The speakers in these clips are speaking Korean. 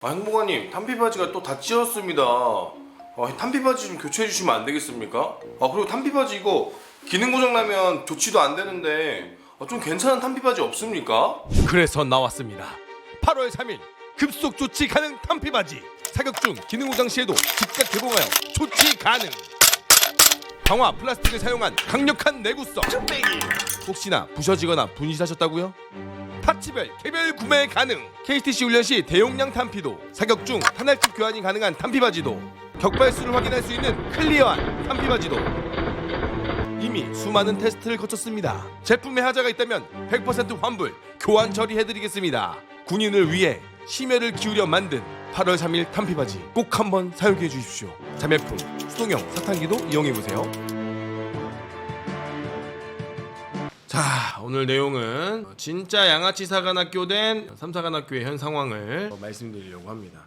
행복아님, 탄피바지가 또 다 찢었습니다. 탄피바지 좀 교체해 주시면 안 되겠습니까? 그리고 탄피바지 이거 기능 고장 나면 조치도 안 되는데 좀 괜찮은 탄피바지 없습니까? 그래서 나왔습니다. 8월 3일 급속 조치 가능 탄피바지. 사격 중 기능 고장 시에도 즉각 개봉하여 조치 가능. 강화 플라스틱을 사용한 강력한 내구성. 혹시나 부셔지거나 분실하셨다고요? 파츠별 개별 구매 가능. KTC 훈련 시 대용량 탄피도, 사격 중 탄알집 교환이 가능한 탄피바지도, 격발수를 확인할 수 있는 클리어한 탄피바지도 이미 수많은 테스트를 거쳤습니다. 제품에 하자가 있다면 100% 환불, 교환 처리해드리겠습니다. 군인을 위해 심혈을 기울여 만든 8월 3일 탄피바지 꼭 한번 사용해 주십시오. 자매품 수동형 사탕기도 이용해보세요. 자, 오늘 내용은 진짜 양아치 사관학교 된 삼사관학교의 현 상황을 말씀드리려고 합니다.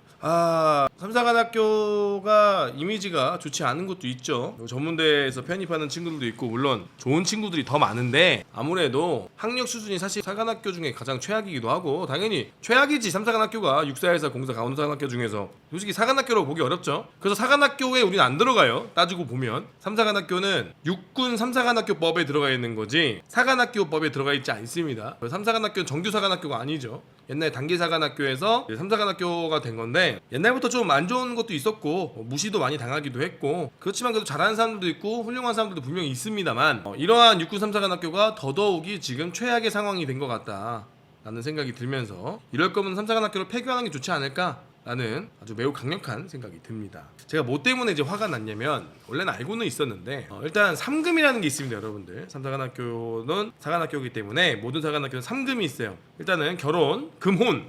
삼사관학교가 이미지가 좋지 않은 것도 있죠. 전문대에서 편입하는 친구들도 있고 물론 좋은 친구들이 더 많은데 아무래도 학력 수준이 사실 사관학교 중에 가장 최악이기도 하고 당연히 최악이지. 삼사관학교가 육사회사 공사 강원사관학교 중에서 솔직히 사관학교로 보기 어렵죠. 그래서 사관학교에 우리는 안 들어가요. 따지고 보면 삼사관학교는 육군 삼사관학교법에 들어가 있는 거지 사관학교법에 들어가 있지 않습니다. 삼사관학교는 정규사관학교가 아니죠. 옛날에 단기사관학교에서 삼사관학교가 된 건데 옛날부터 좀 안 좋은 것도 있었고 무시도 많이 당하기도 했고 그렇지만 그래도 잘하는 사람들도 있고 훌륭한 사람들도 분명히 있습니다만 이러한 육군 삼사관학교가 더더욱이 지금 최악의 상황이 된 것 같다 라는 생각이 들면서 이럴 거면 삼사관학교를 폐교하는 게 좋지 않을까 라는 아주 매우 강력한 생각이 듭니다. 제가 뭐 때문에 이제 화가 났냐면 원래는 알고는 있었는데 일단 3금이라는 게 있습니다. 여러분들 삼사관학교는 사관학교이기 때문에 모든 사관학교는 3금이 있어요. 일단은 결혼, 금혼,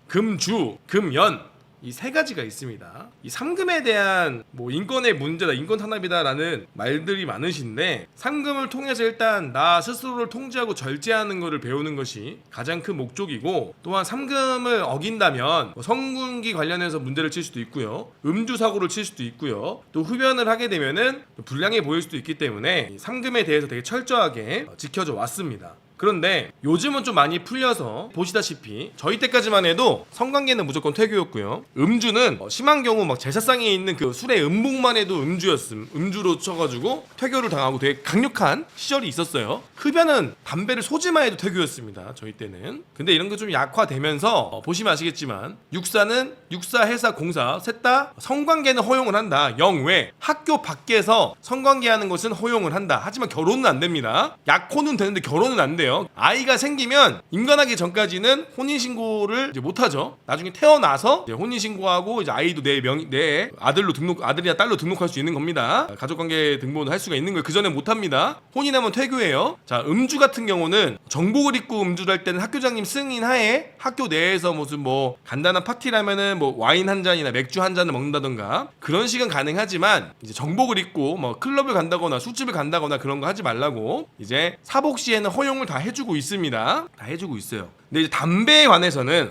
금주, 금연 이 세 가지가 있습니다. 이 3금에 대한 뭐 인권의 문제다, 인권 탄압이다라는 말들이 많으신데 3금을 통해서 일단 나 스스로를 통제하고 절제하는 것을 배우는 것이 가장 큰 목적이고 또한 3금을 어긴다면 성군기 관련해서 문제를 칠 수도 있고요. 음주 사고를 칠 수도 있고요. 또 흡연을 하게 되면은 불량해 보일 수도 있기 때문에 3금에 대해서 되게 철저하게 지켜져 왔습니다. 그런데 요즘은 좀 많이 풀려서 보시다시피 저희 때까지만 해도 성관계는 무조건 퇴교였고요. 음주는 심한 경우 막 제사상에 있는 그 술의 음봉만 해도 음주로 쳐가지고 퇴교를 당하고 되게 강력한 시절이 있었어요. 흡연은 담배를 소지만 해도 퇴교였습니다. 저희 때는. 근데 이런 게 좀 약화되면서 보시면 아시겠지만 육사는 육사, 해사, 공사 셋 다 성관계는 허용을 한다. 영외 학교 밖에서 성관계하는 것은 허용을 한다. 하지만 결혼은 안 됩니다. 약혼은 되는데 결혼은 안 돼요. 아이가 생기면 인간하기 전까지는 혼인신고를 이제 못하죠. 나중에 태어나서 이제 혼인신고하고 이제 아이도 내 아들로 아들이나 딸로 등록할 수 있는 겁니다. 가족관계 등본을 할 수가 있는 거예요. 그 전에 못합니다. 혼인하면 퇴교예요. 자, 음주 같은 경우는 정복을 입고 음주를 할 때는 학교장님 승인 하에 학교 내에서 무슨 뭐 간단한 파티라면은 뭐 와인 한 잔이나 맥주 한 잔을 먹는다던가 그런 식은 가능하지만 이제 정복을 입고 뭐 클럽을 간다거나 술집을 간다거나 그런 거 하지 말라고 이제 사복 시에는 허용을 다 해주고 있습니다. 다 해주고 있어요. 근데 이제 담배에 관해서는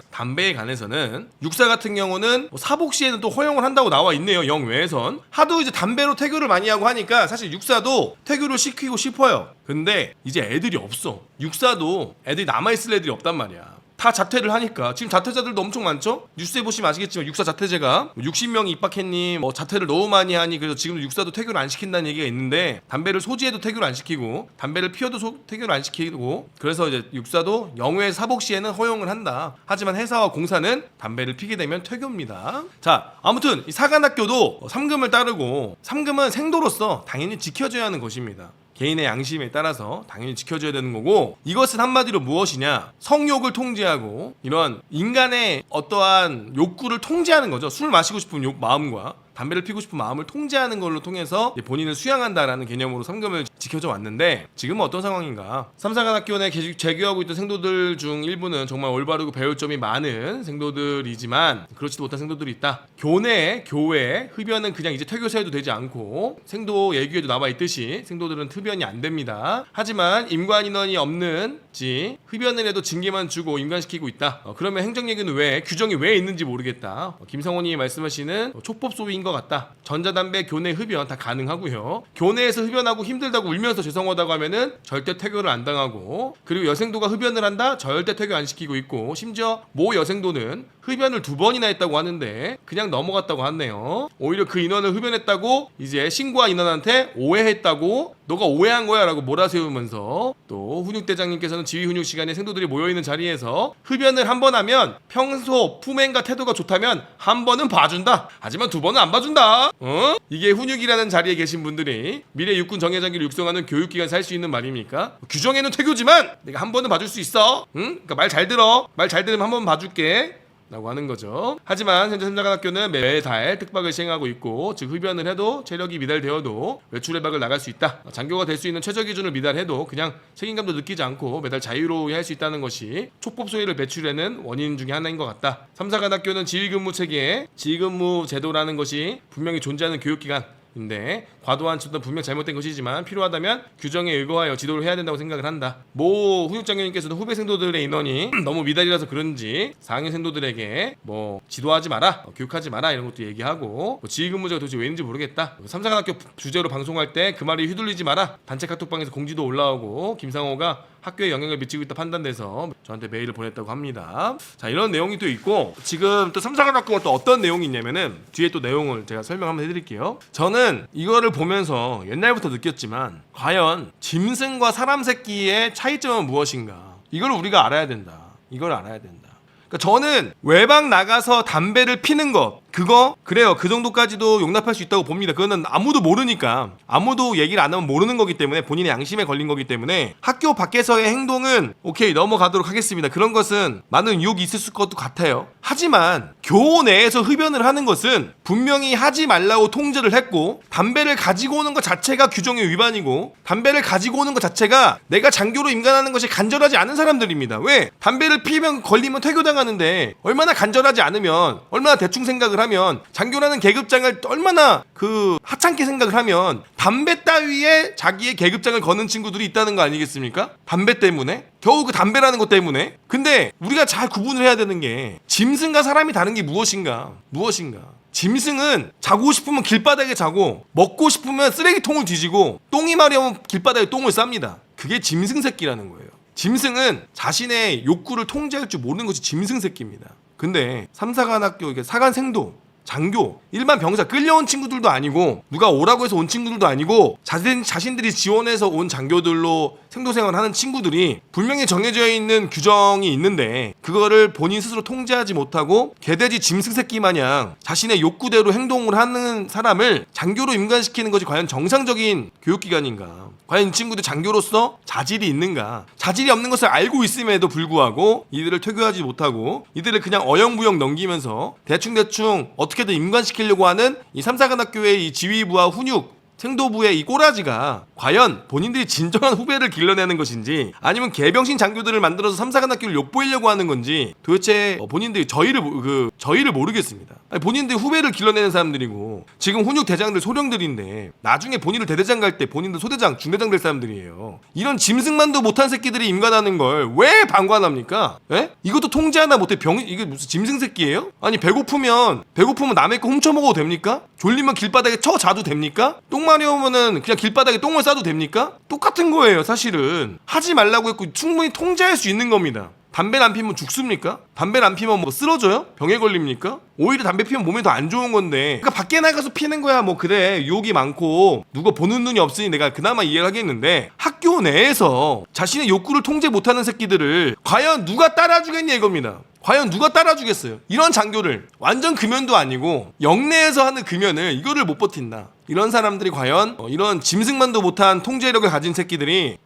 육사 같은 경우는 뭐 사복 시에는 또 허용을 한다고 나와 있네요. 영외에선 하도 이제 담배로 퇴교를 많이 하고 하니까 사실 육사도 퇴교를 시키고 싶어요. 근데 이제 애들이 없어. 육사도 애들이 남아있을 애들이 없단 말이야. 다 자퇴를 하니까. 지금 자퇴자들도 엄청 많죠? 뉴스에 보시면 아시겠지만 육사 자퇴제가 60명이 입학했니 자퇴를 너무 많이 하니 그래서 지금 육사도 퇴교를 안 시킨다는 얘기가 있는데 담배를 소지해도 퇴교를 안 시키고 담배를 피워도 퇴교를 안 시키고 그래서 이제 육사도 영외 사복 시에는 허용을 한다. 하지만 해사와 공사는 담배를 피게 되면 퇴교입니다. 자, 아무튼 이 사관학교도 3금을 따르고 3금은 생도로서 당연히 지켜줘야 하는 것입니다. 개인의 양심에 따라서 당연히 지켜줘야 되는 거고 이것은 한마디로 무엇이냐 성욕을 통제하고 이런 인간의 어떠한 욕구를 통제하는 거죠. 술 마시고 싶은 마음과 담배를 피고 싶은 마음을 통제하는 걸로 통해서 본인을 수양한다라는 개념으로 3금을 지켜져 왔는데 지금은 어떤 상황인가. 삼사관학교 내 재교하고 있던 생도들 중 일부는 정말 올바르고 배울 점이 많은 생도들이지만 그렇지도 못한 생도들이 있다. 교내, 교회, 흡연은 그냥 이제 퇴교서 해도 되지 않고 생도 예규에도 나와 있듯이 생도들은 흡연이 안 됩니다. 하지만 임관 인원이 없는 있지. 흡연을 해도 징계만 주고 임관시키고 있다. 그러면 행정얘기는 왜 규정이 왜 있는지 모르겠다. 김성원이 말씀하시는 촉법 소위인 것 같다. 전자담배, 교내 흡연 다 가능하고요. 교내에서 흡연하고 힘들다고 울면서 죄송하다고 하면은 절대 퇴교를 안 당하고, 그리고 여생도가 흡연을 한다 절대 퇴교 안 시키고 있고, 심지어 모 여생도는 흡연을 2번이나 했다고 하는데 그냥 넘어갔다고 하네요. 오히려 그 인원을 흡연했다고 이제 신고한 인원한테 오해했다고, 너가 오해한 거야 라고 몰아세우면서, 또 훈육대장님께서는 지휘 훈육 시간에 생도들이 모여있는 자리에서 흡연을 한 번 하면 평소 품행과 태도가 좋다면 한 번은 봐준다, 하지만 2번은 안 봐준다. 이게 훈육이라는 자리에 계신 분들이 미래 육군 정예장기를 육성하는 교육기관에서 할 수 있는 말입니까? 규정에는 퇴교지만 내가 한 번은 봐줄 수 있어. 그러니까 말 잘 들어. 말 잘 들으면 한 번 봐줄게 라고 하는 거죠. 하지만 현재 삼사관학교는 매달 특박을 시행하고 있고, 즉 흡연을 해도 체력이 미달되어도 외출외박을 나갈 수 있다. 장교가 될 수 있는 최저 기준을 미달해도 그냥 책임감도 느끼지 않고 매달 자유로이 할 수 있다는 것이 촉법 소위를 배출하는 원인 중에 하나인 것 같다. 삼사관학교는 지휘근무 체계, 지휘근무 제도라는 것이 분명히 존재하는 교육기관인데, 과도한 지도는 분명 잘못된 것이지만 필요하다면 규정에 의거하여 지도를 해야 된다고 생각을 한다. 모 훈육장교님께서도 후배 생도들의 인원이 너무 미달이라서 그런지 4학년 생도들에게 뭐 지도하지 마라, 교육하지 마라 이런 것도 얘기하고, 지휘근무제가 도대체 왜 있는지 모르겠다. 삼사관학교 주제로 방송할 때 그 말이 휘둘리지 마라 단체 카톡방에서 공지도 올라오고, 김상호가 학교에 영향을 미치고 있다 판단돼서 저한테 메일을 보냈다고 합니다. 자, 이런 내용이 또 있고, 지금 또 삼사관학교가 또 어떤 내용이 있냐면은 뒤에 또 내용을 제가 설명 한번 해드릴게요. 저는 이거를 보면서 옛날부터 느꼈지만, 과연 짐승과 사람 새끼의 차이점은 무엇인가, 이걸 우리가 알아야 된다. 이걸 알아야 된다. 그러니까 저는 외박 나가서 담배를 피는 것, 그거 그래요. 그 정도까지도 용납할 수 있다고 봅니다. 그거는 아무도 모르니까, 아무도 얘기를 안 하면 모르는 거기 때문에, 본인의 양심에 걸린 거기 때문에 학교 밖에서의 행동은 오케이 넘어가도록 하겠습니다. 그런 것은 많은 유혹이 있을 것도 같아요. 하지만 교 내에서 흡연을 하는 것은 분명히 하지 말라고 통제를 했고, 담배를 가지고 오는 것 자체가 규정의 위반이고, 담배를 가지고 오는 것 자체가 내가 장교로 임관하는 것이 간절하지 않은 사람들입니다. 왜? 담배를 피면 걸리면 퇴교당하는데 얼마나 간절하지 않으면, 얼마나 대충 생각을 하면, 장교라는 계급장을 얼마나 그 하찮게 생각을 하면 담배 따위에 자기의 계급장을 거는 친구들이 있다는 거 아니겠습니까? 담배 때문에? 겨우 그 담배라는 것 때문에? 근데 우리가 잘 구분을 해야 되는 게, 짐승과 사람이 다른 게 무엇인가? 짐승은 자고 싶으면 길바닥에 자고, 먹고 싶으면 쓰레기통을 뒤지고, 똥이 마려우면 길바닥에 똥을 쌉니다. 그게 짐승 새끼라는 거예요. 짐승은 자신의 욕구를 통제할 줄 모르는 것이 짐승 새끼입니다. 근데 삼사관학교, 이게 사관생도, 장교, 일반 병사 끌려온 친구들도 아니고, 누가 오라고 해서 온 친구들도 아니고, 자신들이 지원해서 온 장교들로 생도생활을 하는 친구들이 분명히 정해져 있는 규정이 있는데, 그거를 본인 스스로 통제하지 못하고 개돼지 짐승 새끼 마냥 자신의 욕구대로 행동을 하는 사람을 장교로 임관시키는 것이 과연 정상적인 교육기관인가? 과연 이 친구들 장교로서 자질이 있는가? 자질이 없는 것을 알고 있음에도 불구하고 이들을 퇴교하지 못하고 이들을 그냥 어영부영 넘기면서 대충대충 어떻게든 임관시키려고 하는 이 삼사관학교의 이 지휘부와 훈육 생도부의 이 꼬라지가 과연 본인들이 진정한 후배를 길러내는 것인지, 아니면 개병신 장교들을 만들어서 삼사관학교를 욕보이려고 하는 건지, 도대체 본인들이 저희를 모르겠습니다. 아니, 본인들이 후배를 길러내는 사람들이고, 지금 훈육 대장들 소령들인데 나중에 본인들 대대장 갈 때 본인들 소대장 중대장 될 사람들이에요. 이런 짐승만도 못한 새끼들이 임관하는 걸 왜 방관합니까? 에? 이것도 통제 하나 못해. 이게 무슨 짐승 새끼예요? 아니, 배고프면 남의 거 훔쳐 먹어도 됩니까? 졸리면 길바닥에 쳐 자도 됩니까? 똥 마려우면은 그냥 길바닥에 똥을 싸도 됩니까? 똑같은 거예요. 사실은 하지 말라고 했고 충분히 통제할 수 있는 겁니다. 담배를 안 피면 죽습니까? 담배를 안 피면 뭐 쓰러져요? 병에 걸립니까? 오히려 담배 피면 몸에 더 안 좋은 건데, 그러니까 밖에 나가서 피는 거야 뭐 그래, 유혹이 많고 누가 보는 눈이 없으니 내가 그나마 이해를 하겠는데, 학교 내에서 자신의 욕구를 통제 못하는 새끼들을 과연 누가 따라주겠냐 이겁니다. 과연 누가 따라주겠어요? 이런 장교를, 완전 금연도 아니고 영내에서 하는 금연을 이거를 못 버틴다. 이런 사람들이 과연 이런 짐승만도 못한 통제력을 가진 새끼들이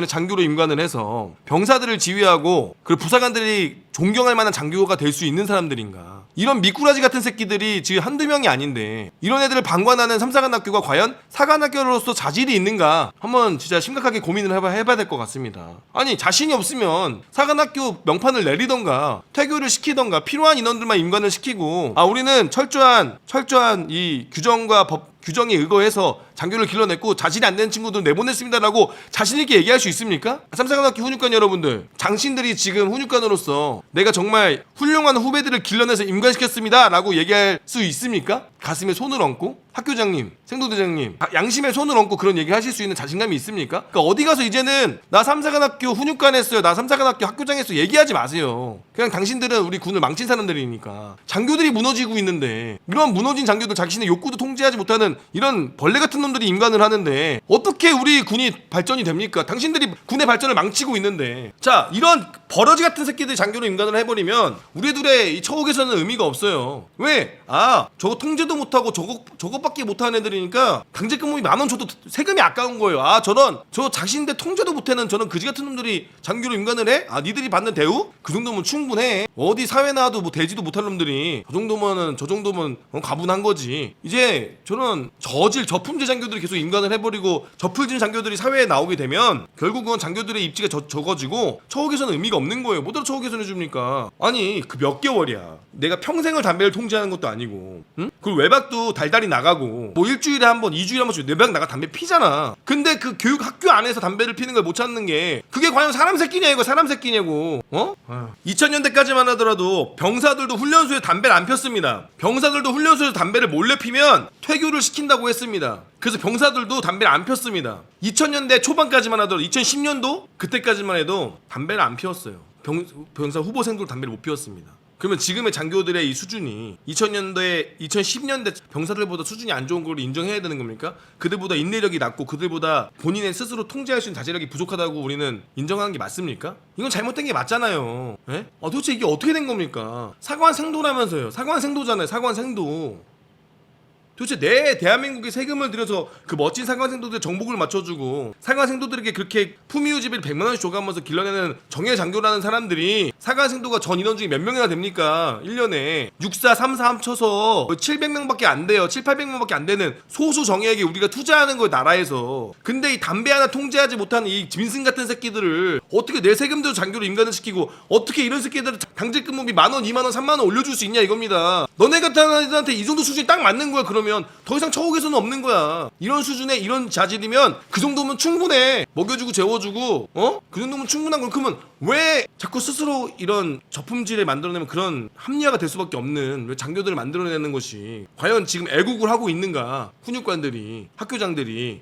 장교로 임관을 해서 병사들을 지휘하고, 그리고 부사관들이 존경할 만한 장교가 될 수 있는 사람들인가? 이런 미꾸라지 같은 새끼들이 지금 한두 명이 아닌데, 이런 애들을 방관하는 삼사관학교가 과연 사관학교로서 자질이 있는가? 한번 진짜 심각하게 고민을 해봐야 될 것 같습니다. 아니, 자신이 없으면 사관학교 명판을 내리던가 퇴교를 시키던가 필요한 인원들만 임관을 시키고, 우리는 철저한 이 규정과 규정에 의거해서 장교를 길러냈고 자신이 안 되는 친구들 내보냈습니다라고 자신 있게 얘기할 수 있습니까? 삼사관학교 훈육관 여러분들, 당신들이 지금 훈육관으로서 내가 정말 훌륭한 후배들을 길러내서 임관시켰습니다라고 얘기할 수 있습니까? 가슴에 손을 얹고 학교장님, 생도대장님, 양심에 손을 얹고 그런 얘기 하실 수 있는 자신감이 있습니까? 그러니까 어디 가서 이제는 나 삼사관학교 훈육관 했어요, 나 삼사관학교 학교장 했어요 얘기하지 마세요. 그냥 당신들은 우리 군을 망친 사람들이니까. 장교들이 무너지고 있는데 이런 무너진 장교들, 자신의 욕구도 통제하지 못하는 이런 벌레 같은 놈들이 임관을 하는데 어떻게 우리 군이 발전이 됩니까? 당신들이 군의 발전을 망치고 있는데. 자, 이런 버러지 같은 새끼들이 장교로 임관을 해버리면 우리들의 이 처우에서는 의미가 없어요. 왜? 아, 저거 통제도 못하고 저것밖에 못하는 애들이니까 강제근무비 10,000원 줘도 세금이 아까운 거예요. 아, 저 자신인데 통제도 못하는 저런 그지 같은 놈들이 장교로 임관을 해? 아, 니들이 받는 대우? 그 정도면 충분해. 어디 사회 나와도 뭐 되지도 못할 놈들이 저 정도면 가분한 거지. 이제 저런 저품질 장교들이 계속 임관을 해버리고 저품질 장교들이 사회에 나오게 되면 결국은 장교들의 입지가 적어지고 처우개선은 의미가 없는 거예요. 뭐대로 처우개선 해줍니까? 아니, 그 몇 개월이야. 내가 평생을 담배를 통제하는 것도 아니고, 응? 그리고 외박도 달달이 나가고, 뭐 일주일에 한 번, 2주일에 한 번씩 외박 나가 담배 피잖아. 근데 그 교육 학교 안에서 담배를 피는 걸 못 찾는 게 그게 과연 사람 새끼냐 이거, 사람 새끼냐고. 2000년대까지만 하더라도 병사들도 훈련소에 담배를 안 폈습니다. 병사들도 훈련소에서 담배를 몰래 피면 퇴교를 시킨다고 했습니다. 그래서 병사들도 담배를 안 폈습니다. 2000년대 초반까지만 하더라도 2010년도 그때까지만 해도 담배를 안 피웠어요. 병사 후보생도 담배를 못 피웠습니다. 그러면 지금의 장교들의 이 수준이 2010년대 병사들보다 수준이 안 좋은 걸 인정해야 되는 겁니까? 그들보다 인내력이 낮고 그들보다 본인의 스스로 통제할 수 있는 자제력이 부족하다고 우리는 인정하는 게 맞습니까? 이건 잘못된 게 맞잖아요. 예? 도대체 이게 어떻게 된 겁니까? 사관생도라면서요. 사관생도잖아요. 사관생도. 도대체 내 대한민국의 세금을 들여서 그 멋진 사관생도들의 정복을 맞춰주고 사관생도들에게 그렇게 품위유지비를 100만 원씩 줘가면서 길러내는 정예장교라는 사람들이 사관생도가 전 인원 중에 몇 명이나 됩니까? 1년에 64, 34 합쳐서 700명밖에 안 돼요. 7, 800명밖에 안 되는 소수 정예에게 우리가 투자하는 거예요, 나라에서. 근데 이 담배 하나 통제하지 못하는 이 짐승 같은 새끼들을 어떻게 내 세금대로 장교로 임관을 시키고 어떻게 이런 새끼들을 강제근무비 10,000원, 20,000원, 30,000원 올려줄 수 있냐 이겁니다. 너네 같은 애들한테 이 정도 수준이 딱 맞는 거야. 그러면 더 이상 처우개선은 없는 거야. 이런 수준의 이런 자질이면 그 정도면 충분해. 먹여주고 재워주고 그 정도면 충분한 걸. 그러면 왜 자꾸 스스로 이런 저품질을 만들어내면 그런 합리화가 될 수밖에 없는 왜 장교들을 만들어내는 것이 과연 지금 애국을 하고 있는가? 훈육관들이, 학교장들이,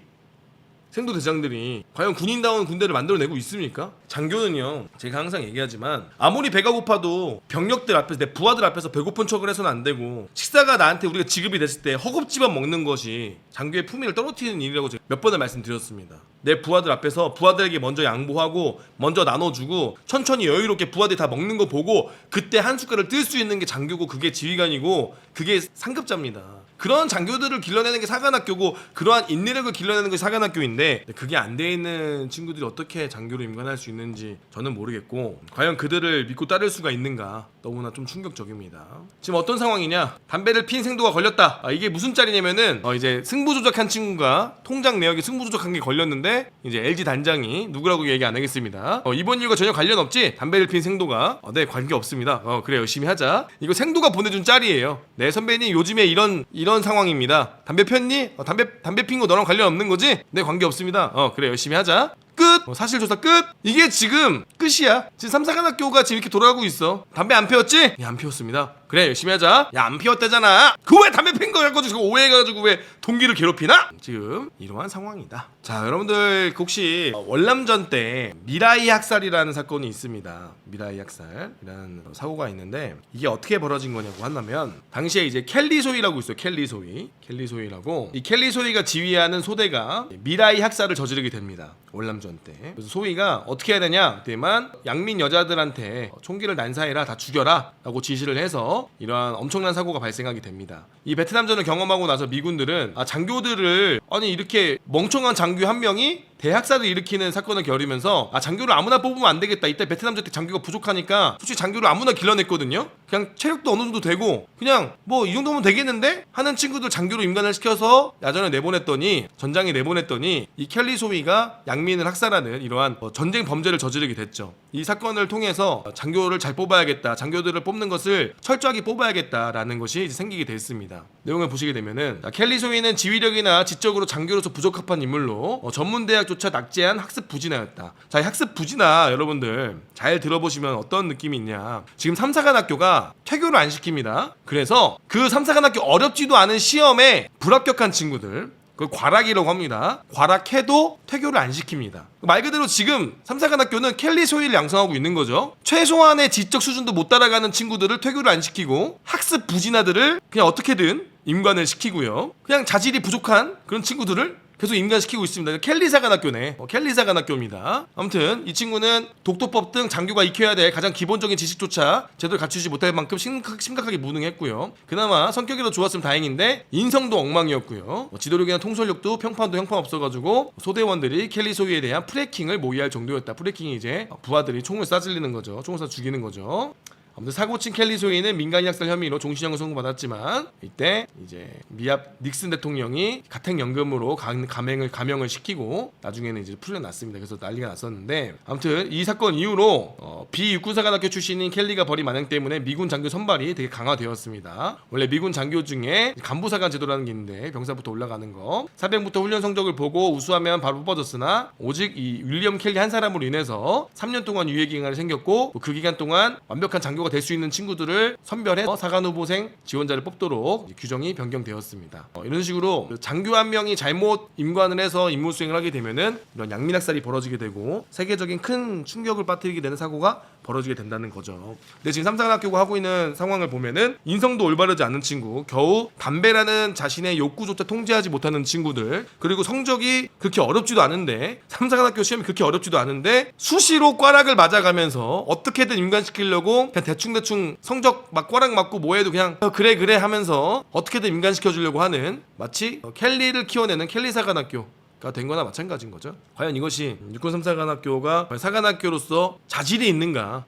생도대장들이 과연 군인다운 군대를 만들어내고 있습니까? 장교는요, 제가 항상 얘기하지만 아무리 배가 고파도 병력들 앞에서, 내 부하들 앞에서 배고픈 척을 해서는 안 되고, 식사가 나한테 우리가 지급이 됐을 때 허겁지겁 먹는 것이 장교의 품위를 떨어뜨리는 일이라고 제가 몇 번을 말씀드렸습니다. 내 부하들 앞에서 부하들에게 먼저 양보하고 먼저 나눠주고 천천히 여유롭게 부하들이 다 먹는 거 보고 그때 한 숟갈을 뜰 수 있는 게 장교고, 그게 지휘관이고, 그게 상급자입니다. 그런 장교들을 길러내는 게 사관학교고, 그러한 인내력을 길러내는 게 사관학교인데, 그게 안 돼 있는 친구들이 어떻게 장교로 임관할 수 있는지 저는 모르겠고, 과연 그들을 믿고 따를 수가 있는가, 너무나 좀 충격적입니다. 지금 어떤 상황이냐? 담배를 핀 생도가 걸렸다. 이게 무슨 짤이냐면은 이제 승부조작한 친구가 통장 내역에 승부조작한 게 걸렸는데, 이제 LG 단장이 누구라고 얘기 안 하겠습니다. 이번 일과 전혀 관련 없지? 담배를 핀 생도가 네, 관계 없습니다. 그래, 열심히 하자. 이거 생도가 보내준 짤이에요. 네, 선배님 요즘에 이런 상황입니다. 담배 폈니? 담배 핀 거 너랑 관련 없는 거지? 네, 관계 없습니다. 그래, 열심히 하자. 끝! 사실 조사 끝! 이게 지금 끝이야. 지금 삼사관학교가 지금 이렇게 돌아가고 있어. 담배 안 피웠지? 예, 안 피웠습니다. 그래, 열심히 하자. 야, 안 피웠다잖아. 그 왜 담배 핀 거 갖고 지금 오해해가지고 왜 동기를 괴롭히나? 지금 이러한 상황이다. 자, 여러분들 혹시 월남전 때 미라이 학살이라는 사건이 있습니다. 미라이 학살이라는 사고가 있는데, 이게 어떻게 벌어진 거냐고 한다면, 당시에 이제 켈리소이라고 있어요. 켈리소이라고. 이 켈리소이가 지휘하는 소대가 미라이 학살을 저지르게 됩니다. 월남전 때. 그래서 소위가 어떻게 해야 되냐? 그때만 양민 여자들한테 총기를 난사해라, 다 죽여라 라고 지시를 해서 이러한 엄청난 사고가 발생하게 됩니다. 이 베트남전을 경험하고 나서 미군들은 장교들을, 아니 이렇게 멍청한 장교 한 명이 대학살을 일으키는 사건을 겨루면서 장교를 아무나 뽑으면 안 되겠다. 이때 베트남 전투 장교가 부족하니까 솔직히 장교를 아무나 길러냈거든요. 그냥 체력도 어느 정도 되고 그냥 뭐 이 정도면 되겠는데 하는 친구들 장교로 임관을 시켜서 야전에 내보냈더니 전장에 내보냈더니 이 켈리 소위가 양민을 학살하는 이러한 전쟁 범죄를 저지르게 됐죠. 이 사건을 통해서 장교를 잘 뽑아야겠다. 장교들을 뽑는 것을 철저하게 뽑아야겠다라는 것이 이제 생기게 됐습니다. 내용을 보시게 되면은 켈리 소위는 지휘력이나 지적으로 장교로서 부적합한 인물로 전문대학조차 낙제한 학습 부진하였다. 자, 이 학습 부진하 여러분들 잘 들어보시면 어떤 느낌이 있냐. 지금 삼사관학교가 퇴교를 안 시킵니다. 그래서 그 삼사관학교 어렵지도 않은 시험에 불합격한 친구들 그걸 과락이라고 합니다. 과락해도 퇴교를 안 시킵니다. 말 그대로 지금 삼사관학교는 켈리 소위를 양성하고 있는 거죠. 최소한의 지적 수준도 못 따라가는 친구들을 퇴교를 안 시키고 학습 부진아들을 그냥 어떻게든 임관을 시키고요. 그냥 자질이 부족한 그런 친구들을 계속 임관시키고 있습니다. 켈리사관학교네. 켈리사관학교입니다. 아무튼 이 친구는 독도법 등 장교가 익혀야 될 가장 기본적인 지식조차 제대로 갖추지 못할 만큼 심각하게 무능했고요. 그나마 성격이 더 좋았으면 다행인데 인성도 엉망이었고요. 지도력이나 통솔력도 평판도 형편없어가지고 소대원들이 켈리 소위에 대한 프레킹을 모의할 정도였다. 프레킹이 이제 부하들이 총을 쏴질리는 거죠. 총을 쏴 죽이는 거죠. 아무튼 사고친 켈리 소위는 민간인학살 혐의로 종신형을 선고받았지만 이때 이제 미합 닉슨 대통령이 가택연금으로 감형을 시키고 나중에는 이제 풀려났습니다. 그래서 난리가 났었는데 아무튼 이 사건 이후로 비육군사관학교 출신인 켈리가 벌인 만행 때문에 미군 장교 선발이 되게 강화되었습니다. 원래 미군 장교 중에 간부사관 제도라는 게 있는데 병사부터 올라가는 거 사병부터 훈련 성적을 보고 우수하면 바로 뽑아줬으나 오직 이 윌리엄 켈리 한 사람으로 인해서 3년 동안 유예 기간이 생겼고 그 기간 동안 완벽한 장교 될 수 있는 친구들을 선별해서 사관 후보생 지원자를 뽑도록 규정이 변경되었습니다. 이런 식으로 장교 한 명이 잘못 임관을 해서 임무 수행을 하게 되면은 이런 양민학살이 벌어지게 되고 세계적인 큰 충격을 빠뜨리게 되는 사고가 벌어지게 된다는 거죠. 근데 지금 삼사관학교가 하고 있는 상황을 보면은 인성도 올바르지 않은 친구, 겨우 담배라는 자신의 욕구조차 통제하지 못하는 친구들, 그리고 성적이 그렇게 어렵지도 않은데 삼사관학교 시험이 그렇게 어렵지도 않은데 수시로 꽈락을 맞아가면서 어떻게든 임관시키려고 그냥 대충 성적 막 꽈락 맞고 뭐해도 그냥 그래 하면서 어떻게든 임관시켜주려고 하는 마치 켈리를 키워내는 켈리사관학교 된 거나 마찬가지인 거죠. 과연 이것이 육군 3사관학교가 사관학교로서 자질이 있는가?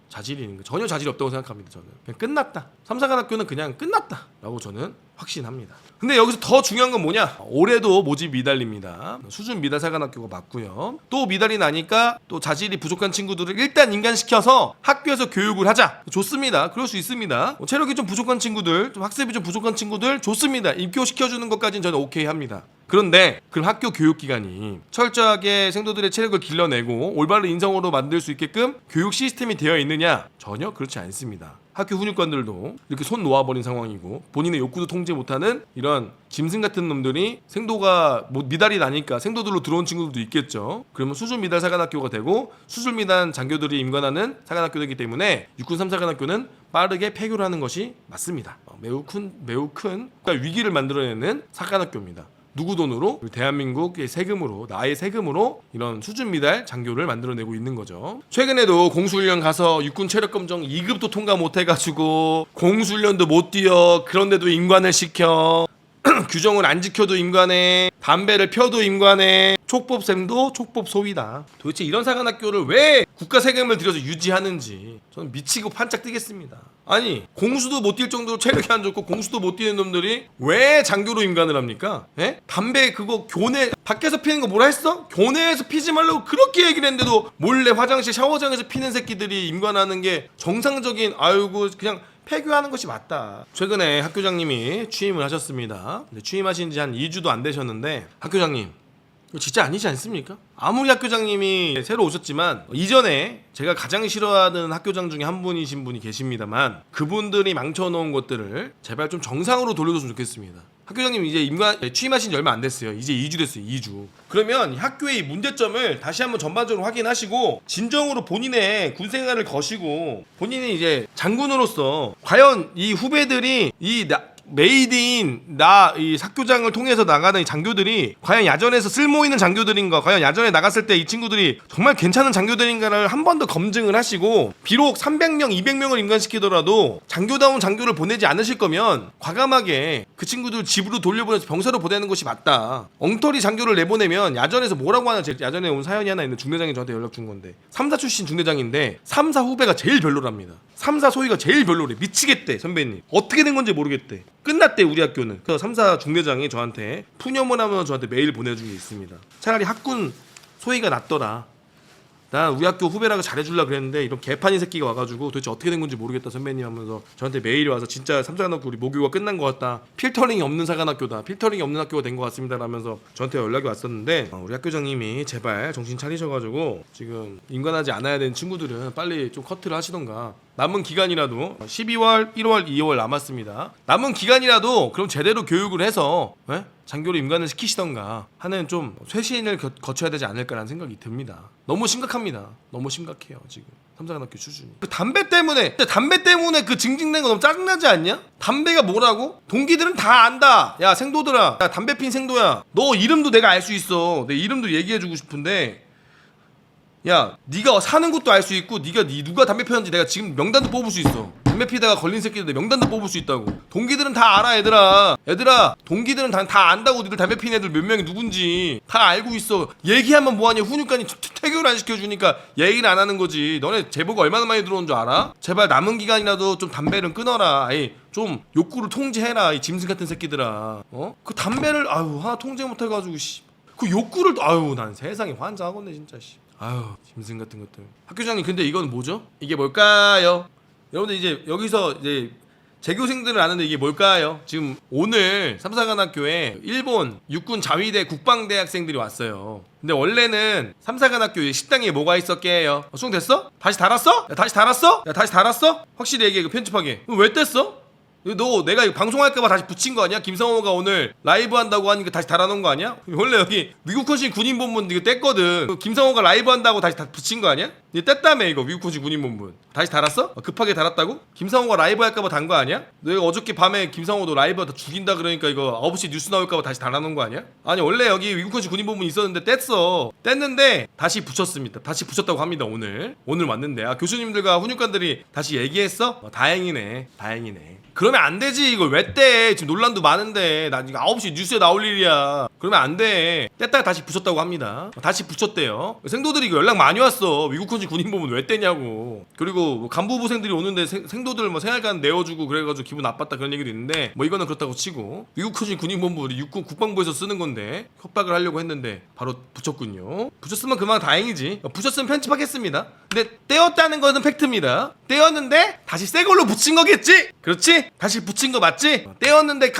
전혀 자질이 없다고 생각합니다. 저는 그냥 끝났다. 3사관학교는 그냥 끝났다 라고 저는 확신합니다. 근데 여기서 더 중요한 건 뭐냐? 올해도 모집 미달입니다. 수준 미달 사관학교가 맞고요. 또 미달이 나니까 또 자질이 부족한 친구들을 일단 인간시켜서 학교에서 교육을 하자. 좋습니다. 그럴 수 있습니다. 체력이 좀 부족한 친구들, 좀 학습이 좀 부족한 친구들 좋습니다. 입교시켜주는 것까지는 저는 오케이 합니다. 그런데 그럼 학교 교육기관이 철저하게 생도들의 체력을 길러내고 올바른 인성으로 만들 수 있게끔 교육 시스템이 되어 있느냐? 전혀 그렇지 않습니다. 학교 훈육관들도 이렇게 손 놓아버린 상황이고 본인의 욕구도 통제 못하는 이런 짐승 같은 놈들이 생도가 미달이 나니까 생도들로 들어온 친구들도 있겠죠. 그러면 수준 미달 사관학교가 되고 수준 미달 장교들이 임관하는 사관학교이기 때문에 육군 3사관학교는 빠르게 폐교를 하는 것이 맞습니다. 매우 큰 위기를 만들어내는 사관학교입니다. 누구 돈으로? 대한민국의 세금으로, 나의 세금으로 이런 수준 미달 장교를 만들어내고 있는 거죠. 최근에도 공수훈련 가서 육군 체력검정 2급도 통과 못해가지고 공수훈련도 못 뛰어. 그런데도 임관을 시켜. 규정을 안 지켜도 임관해. 담배를 펴도 임관해. 촉법생도 촉법 소위다. 도대체 이런 사관학교를 왜 국가 세금을 들여서 유지하는지 저는 미치고 판짝 뛰겠습니다. 아니 공수도 못 뛸 정도로 체력이 안 좋고 공수도 못 뛰는 놈들이 왜 장교로 임관을 합니까? 에? 담배 그거 교내 밖에서 피는 거 뭐라 했어? 교내에서 피지 말라고 그렇게 얘기를 했는데도 몰래 화장실 샤워장에서 피는 새끼들이 임관하는 게 정상적인 아이고 그냥 폐교하는 것이 맞다. 최근에 학교장님이 취임을 하셨습니다. 취임하신 지 한 2주도 안 되셨는데 학교장님 이거 진짜 아니지 않습니까? 아무리 학교장님이 새로 오셨지만 이전에 제가 가장 싫어하는 학교장 중에 한 분이신 분이 계십니다만 그분들이 망쳐놓은 것들을 제발 좀 정상으로 돌려줬으면 좋겠습니다. 학교장님 이제 취임하신 지 얼마 안 됐어요. 이제 2주 됐어요. 2주. 그러면 학교의 문제점을 다시 한번 전반적으로 확인하시고 진정으로 본인의 군생활을 거시고 본인이 이제 장군으로서 과연 이 후배들이 메이드인 이 학교장을 통해서 나가는 이 장교들이 과연 야전에서 쓸모 있는 장교들인가, 과연 야전에 나갔을 때 이 친구들이 정말 괜찮은 장교들인가를 한 번 더 검증을 하시고 비록 300명, 200명을 임관시키더라도 장교다운 장교를 보내지 않으실 거면 과감하게 그 친구들 집으로 돌려보내서 병사로 보내는 것이 맞다. 엉터리 장교를 내보내면 야전에서 뭐라고 하나. 제 야전에 온 사연이 하나 있는 중대장이 저한테 연락 준 건데 3사 출신 중대장인데 3사 후배가 제일 별로랍니다. 3사 소위가 제일 별로래. 미치겠대 선배님. 어떻게 된 건지 모르겠대. 끝났대 우리 학교는. 그래서 3사 중대장이 저한테 푸념을 하면서 저한테 메일 보내준 게 있습니다. 차라리 학군 소위가 낫더라. 난 우리 학교 후배라고 잘해주려고 그랬는데 이런 개판이 새끼가 와가지고 도대체 어떻게 된 건지 모르겠다 선배님 하면서 저한테 메일이 와서 진짜 삼사관학교 우리 모교가 끝난 것 같다. 필터링이 없는 사관학교다. 필터링이 없는 학교가 된 것 같습니다 라면서 저한테 연락이 왔었는데 우리 학교장님이 제발 정신 차리셔가지고 지금 인관하지 않아야 되는 친구들은 빨리 좀 커트를 하시던가. 남은 기간이라도 12월, 1월, 2월 남았습니다. 남은 기간이라도 그럼 제대로 교육을 해서 장교로 임관을 시키시던가 하는 좀 쇄신을 거쳐야 되지 않을까라는 생각이 듭니다. 너무 심각합니다. 너무 심각해요 지금 삼사관학교 수준이. 그 담배 때문에 그 징징대는 거 너무 짜증나지 않냐? 담배가 뭐라고? 동기들은 다 안다. 야 생도들아, 야 담배 핀 생도야, 너 이름도 내가 알 수 있어. 내 이름도 얘기해주고 싶은데 야, 네가 사는 곳도 알 수 있고 네가 누가 담배 피웠는지 내가 지금 명단도 뽑을 수 있어. 담배 피다가 걸린 새끼들 명단도 뽑을 수 있다고. 동기들은 다 알아 얘들아 동기들은 다 안다고. 니들 담배 피는 애들 몇 명이 누군지 다 알고 있어. 얘기하면 뭐하냐. 훈육관이 퇴교를 안 시켜주니까 얘기를 안 하는 거지. 너네 제보가 얼마나 많이 들어온 줄 알아? 제발 남은 기간이라도 좀 담배를 끊어라. 아니 좀 욕구를 통제해라 이 짐승 같은 새끼들아. 그 담배를 하나 통제 못해가지고 그 욕구를 난 세상에 환장하겠네 진짜 짐승 같은 것들. 학교장님 근데 이건 뭐죠? 이게 뭘까요? 여러분들 이제 여기서 이제 재교생들은 아는데 이게 뭘까요? 지금 오늘 삼사관학교에 일본 육군 자위대 국방대학생들이 왔어요. 근데 원래는 삼사관학교에 식당에 뭐가 있었게요? 수정됐어? 다시 달았어? 야, 다시 달았어? 확실히 얘기해. 편집하게. 왜 뗐어? 너 내가 이거 방송할까봐 다시 붙인 거 아니야? 김성호가 오늘 라이브 한다고 하니까 다시 달아놓은 거 아니야? 원래 여기 미국헌신 군인본문 이거 뗐거든. 김성호가 라이브 한다고 다시 다 붙인 거 아니야? 니 뗐다며 이거 미국헌신 군인본문. 다시 달았어? 급하게 달았다고? 김성호가 라이브 할까봐 단 거 아니야? 내가 어저께 밤에 김성호도 라이브 다 죽인다 그러니까 이거 9시 뉴스 나올까봐 다시 달아놓은 거 아니야? 아니 원래 여기 미국헌신 군인본문 있었는데 뗐는데 다시 붙였습니다. 다시 붙였다고 합니다. 오늘 왔는데 교수님들과 훈육관들이 다시 얘기했어? 다행이네. 그러면 안 되지. 이걸 왜 떼? 지금 논란도 많은데 나 이거 9시 뉴스에 나올 일이야. 그러면 안 돼. 뗐다가 다시 붙였다고 합니다. 다시 붙였대요. 생도들이 이거 연락 많이 왔어. 미국헌신 군인본문 왜 떼냐고. 그리고 간부부생들이 오는데 생도들 뭐 생활관 내어주고 그래가지고 기분 나빴다 그런 얘기도 있는데 뭐 이거는 그렇다고 치고 미국헌신 군인본문 우리 육군 국방부에서 쓰는 건데 협박을 하려고 했는데 바로 붙였군요. 붙였으면 그만 다행이지. 붙였으면 편집하겠습니다. 근데 떼었다는 거는 팩트입니다. 떼었는데 다시 새 걸로 붙인 거겠지? 그렇지? 다시 붙인 거 맞지? 떼었는데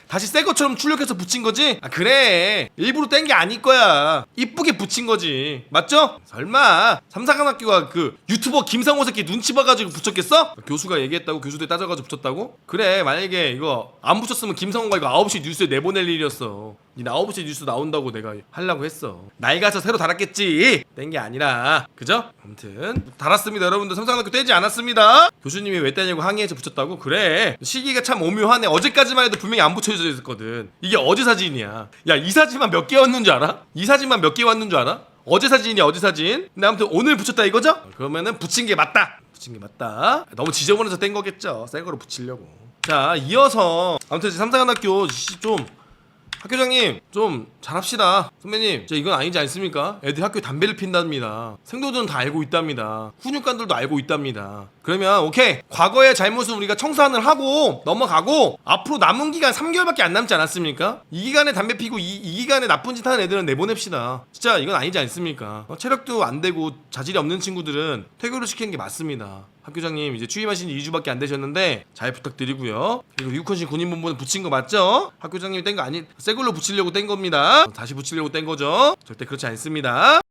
다시 새 것처럼 출력해서 붙인 거지? 그래. 일부러 뗀 게 아닐 거야. 이쁘게 붙인 거지. 맞죠? 설마 삼사관학교가 그 유튜버 김상호 새끼 눈치 봐가지고 붙였겠어? 교수가 얘기했다고 교수들 따져가지고 붙였다고? 그래. 만약에 이거 안 붙였으면 김상호가 이거 9시 뉴스에 내보낼 일이었어. 니 9시 뉴스 나온다고 내가 하려고 했어. 낡아서 새로 달았겠지. 뗀 게 아니라. 그죠? 아무튼 달았습니다. 여러분들 삼사관학교 떼지 않았습니다. 교수님이 왜 떼냐고 항의해서 붙였다고? 그래. 시기가 참 오묘하네. 어제까지만 해도 분명히 안 붙여져 있었거든. 이게 어제 사진이야. 야, 이 사진만 몇 개 왔는 줄 알아? 어제 사진이야, 어제 사진. 근데 아무튼 오늘 붙였다 이거죠? 그러면은 붙인 게 맞다. 너무 지저분해서 뗀 거겠죠. 새 거로 붙이려고. 자, 이어서 아무튼 삼사관학교 좀 학교장님 좀 잘합시다. 선배님 이건 아니지 않습니까? 애들이 학교에 담배를 핀답니다. 생도들은 다 알고 있답니다. 훈육관들도 알고 있답니다. 그러면 오케이, 과거의 잘못은 우리가 청산을 하고 넘어가고 앞으로 남은 기간 3개월밖에 안 남지 않았습니까? 이 기간에 담배 피고 이 기간에 나쁜 짓 하는 애들은 내보냅시다. 진짜 이건 아니지 않습니까? 체력도 안 되고 자질이 없는 친구들은 퇴교를 시키는 게 맞습니다. 학교장님 이제 취임하신 지 2주밖에 안 되셨는데 잘 부탁드리고요. 그리고 미국헌신 군인본부는 붙인 거 맞죠? 학교장님이 뗀 거 아니, 새 걸로 붙이려고 뗀 겁니다. 다시 붙이려고 뗀 거죠? 절대 그렇지 않습니다.